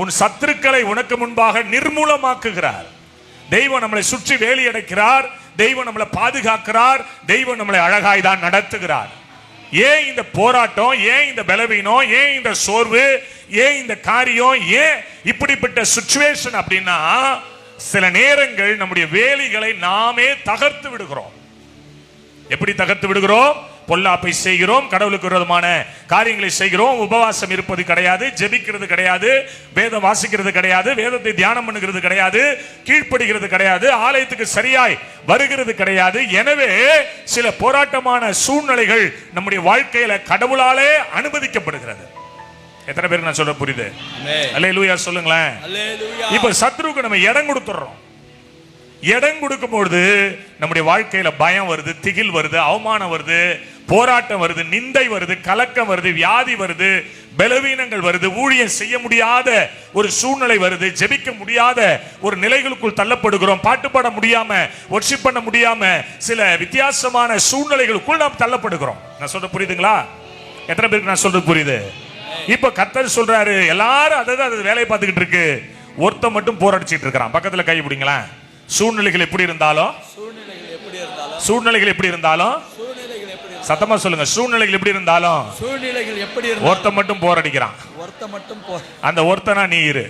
உன் சத்துருக்களை உனக்கு முன்பாக நிர்மூலமாக்குகிறார். தெய்வம் நம்மளை சுற்றி வேலி அடைக்கிறார். தெய்வம் நம்மளை பாதுகாக்கிறார். தெய்வம் நம்மளை அழகாய் தான் நடத்துகிறார். ஏன் இந்த போராட்டம், ஏன் இந்த பலவீனம், ஏன் இந்த சோர்வு, ஏன் இந்த காரியம், ஏன் இப்படிப்பட்ட சிச்சுவேஷன் அப்படின்னா, சில நேரங்கள் நம்முடைய வேலிகளை நாமே தகர்த்து விடுகிறோம். எப்படி தகர்த்து விடுகிறோம்? பொல்லாப்பை செய்கிறோம், கடவுளுக்கு விரோதமான காரியங்களை செய்கிறோம், உபவாசம் இருப்பது கிடையாது, ஜெபிக்கிறது கிடையாது, வேதம் வாசிக்கிறது கிடையாது, வேதத்தை தியானம் பண்ணுகிறது கிடையாது, கீழ்ப்படுகிறது கிடையாது, ஆலயத்துக்கு சரியாய் வருகிறது கிடையாது. எனவே சில போராட்டமான சூழ்நிலைகள் நம்முடைய வாழ்க்கையில கடவுளாலே அனுமதிக்கப்படுகிறது. எத்தனை பேருக்கு நான் சொல்ல புரியுது? அல்லேலூயா சொல்லுங்களேன். இப்ப சத்ருக்கு நம்ம இடம் கொடுத்துறோம். இடம் கொடுக்கும்போது நம்முடைய வாழ்க்கையில பயம் வருது, திகில் வருது, அவமானம் வருது, போராட்டம் வருது, நிந்தை வருது, கலக்கம் வருது, வியாதி வருது, பலவீனங்கள் வருது, ஊழியம் செய்ய முடியாத ஒரு சூழ்நிலை வருது, ஜெபிக்க முடியாத ஒரு நிலைகளுக்குள் தள்ளப்படுகிறோம், பாட்டு பாட முடியாம, வொர்ஷிப் பண்ண முடியாம, சில வித்தியாசமான சூழ்நிலைகளுக்குள் நாம் தள்ளப்படுகிறோம். நான் சொல்றது புரியுதுங்களா? எத்தனை பேருக்கு நான் சொல்றது புரியுது? இப்ப கர்த்தர் சொல்றாரு, எல்லாரும் அதாவது வேலையை பார்த்துக்கிட்டு இருக்கு, ஒருத்த மட்டும் போராடிச்சிட்டு இருக்கிறான். பக்கத்துல கை பிடிங்களா? சூழ்நிலைகள் எப்படி இருந்தாலும், சூழ்நிலைகள் எப்படி இருந்தாலும், சத்தமா சொல்லுங்க, சூழ்நிலைகள் எப்படி இருந்தாலும், ஒருத்த மட்டும் போராடிக்கிறான். அந்த ஒருத்தனா நீ இரு.